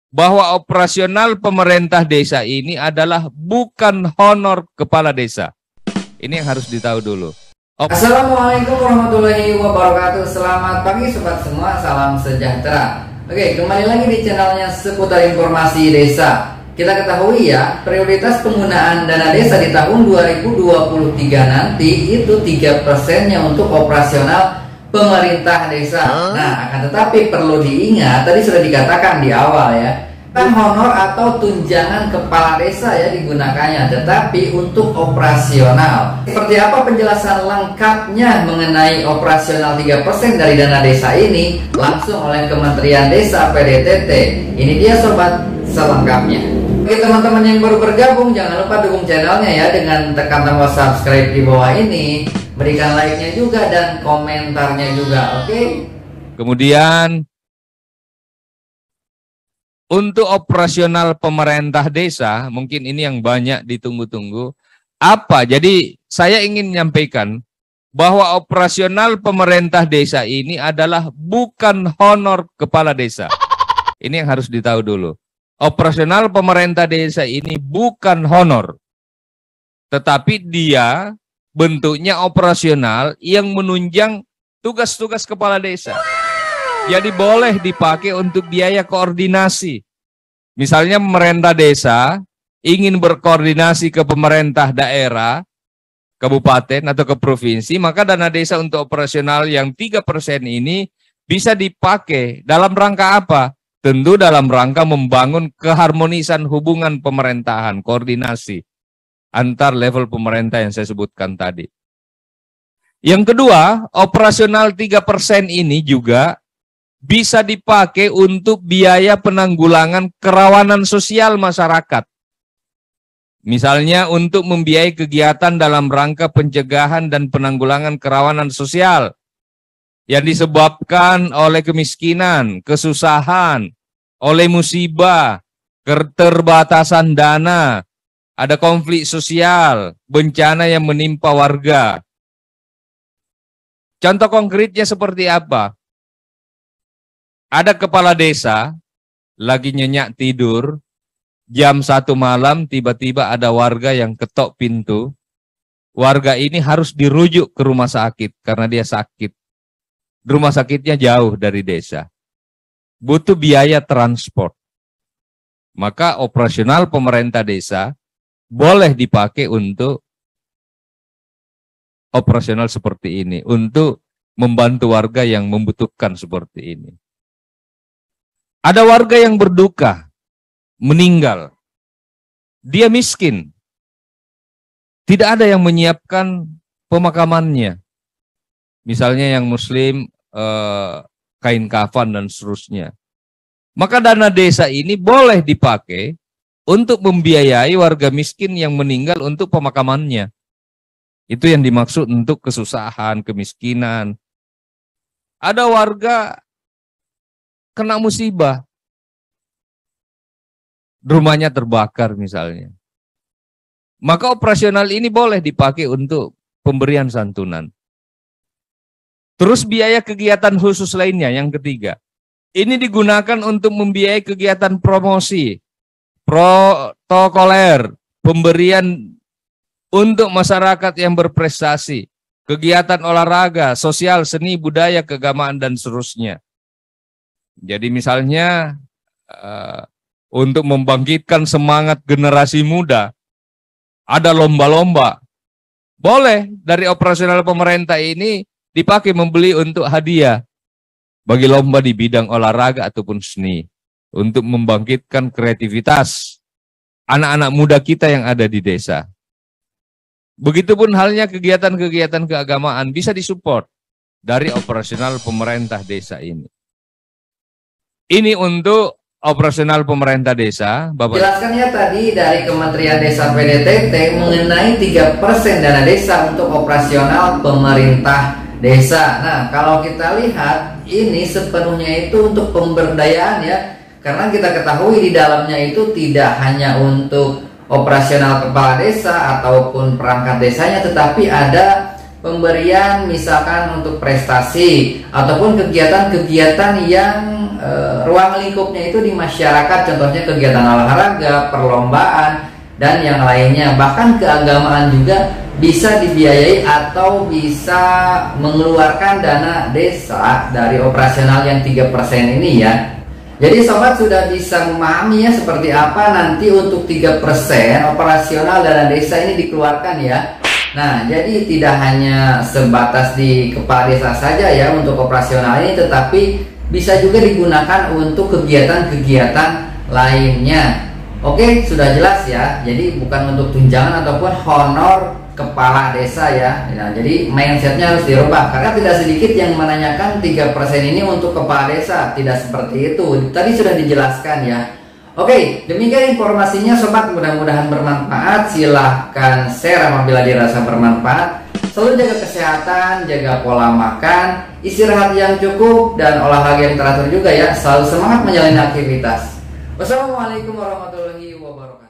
bahwa operasional pemerintah desa ini adalah bukan honor kepala desa. Ini yang harus ditahu dulu. Assalamualaikum warahmatullahi wabarakatuh. Selamat pagi sobat semua, salam sejahtera. Oke, kembali lagi di channelnya seputar informasi desa. Kita ketahui ya, prioritas penggunaan dana desa di tahun 2023 nanti itu 3%-nya untuk operasional pemerintah desa. Nah, akan tetapi perlu diingat, tadi sudah dikatakan di awal ya, kan honor atau tunjangan kepala desa ya digunakannya, tetapi untuk operasional. Seperti apa penjelasan lengkapnya mengenai operasional 3% dari dana desa ini langsung oleh Kementerian Desa PDTT. Ini dia sobat selengkapnya. Bagi teman-teman yang baru bergabung, jangan lupa dukung channelnya ya dengan tekan tombol subscribe di bawah ini, berikan like-nya juga dan komentarnya juga, oke? Kemudian untuk operasional pemerintah desa, mungkin ini yang banyak ditunggu-tunggu. Apa? Jadi saya ingin menyampaikan bahwa operasional pemerintah desa ini adalah bukan honor kepala desa. Ini yang harus ditahu dulu. Operasional pemerintah desa ini bukan honor. Tetapi dia bentuknya operasional yang menunjang tugas-tugas kepala desa. Jadi boleh dipakai untuk biaya koordinasi. Misalnya pemerintah desa ingin berkoordinasi ke pemerintah daerah, kabupaten atau ke provinsi, maka dana desa untuk operasional yang 3% ini bisa dipakai dalam rangka apa? Tentu dalam rangka membangun keharmonisan hubungan pemerintahan, koordinasi antar level pemerintah yang saya sebutkan tadi. Yang kedua, operasional 3% ini juga bisa dipakai untuk biaya penanggulangan kerawanan sosial masyarakat. Misalnya untuk membiayai kegiatan dalam rangka pencegahan dan penanggulangan kerawanan sosial yang disebabkan oleh kemiskinan, kesusahan, oleh musibah, keterbatasan dana, ada konflik sosial, bencana yang menimpa warga. Contoh konkretnya seperti apa? Ada kepala desa lagi nyenyak tidur, jam 1 malam tiba-tiba ada warga yang ketok pintu. Warga ini harus dirujuk ke rumah sakit karena dia sakit. Rumah sakitnya jauh dari desa. Butuh biaya transport. Maka operasional pemerintah desa boleh dipakai untuk operasional seperti ini, untuk membantu warga yang membutuhkan seperti ini. Ada warga yang berduka, meninggal. Dia miskin. Tidak ada yang menyiapkan pemakamannya. Misalnya yang muslim, kain kafan dan seterusnya. Maka dana desa ini boleh dipakai untuk membiayai warga miskin yang meninggal untuk pemakamannya. Itu yang dimaksud untuk kesusahan, kemiskinan. Ada warga kena musibah, rumahnya terbakar misalnya. Maka operasional ini boleh dipakai untuk pemberian santunan. Terus biaya kegiatan khusus lainnya yang ketiga. Ini digunakan untuk membiayai kegiatan promosi, protokoler, pemberian untuk masyarakat yang berprestasi, kegiatan olahraga, sosial, seni, budaya, keagamaan, dan seterusnya. Jadi misalnya untuk membangkitkan semangat generasi muda, ada lomba-lomba. Boleh dari operasional pemerintah ini dipakai membeli untuk hadiah bagi lomba di bidang olahraga ataupun seni. Untuk membangkitkan kreativitas anak-anak muda kita yang ada di desa. Begitupun halnya kegiatan-kegiatan keagamaan bisa disupport dari operasional pemerintah desa ini. Ini untuk operasional pemerintah desa, Bapak. Jelaskannya tadi dari Kementerian Desa PDTT mengenai 3% dana desa untuk operasional pemerintah desa. Nah, kalau kita lihat ini sepenuhnya itu untuk pemberdayaan ya. Karena kita ketahui di dalamnya itu tidak hanya untuk operasional kepala desa ataupun perangkat desanya, tetapi ada pemberian misalkan untuk prestasi ataupun kegiatan-kegiatan yang ruang lingkupnya itu di masyarakat, contohnya kegiatan olahraga, perlombaan, dan yang lainnya. Bahkan keagamaan juga bisa dibiayai atau bisa mengeluarkan dana desa dari operasional yang 3% ini ya. Jadi sobat sudah bisa memahami ya seperti apa nanti untuk 3% operasional dana desa ini dikeluarkan ya. Nah, jadi tidak hanya sebatas di kepala desa saja ya untuk operasional ini, tetapi bisa juga digunakan untuk kegiatan-kegiatan lainnya. Oke, sudah jelas ya. Jadi bukan untuk tunjangan ataupun honor kepala desa ya. Nah, jadi mindsetnya harus dirubah, karena tidak sedikit yang menanyakan 3% ini untuk kepala desa. Tidak seperti itu. Tadi sudah dijelaskan ya. Oke, demikian informasinya sobat, mudah-mudahan bermanfaat. Silahkan share apabila dirasa bermanfaat. Selalu jaga kesehatan, jaga pola makan, istirahat yang cukup, dan olahraga yang teratur juga ya. Selalu semangat menjalani aktivitas. Wassalamualaikum warahmatullahi wabarakatuh.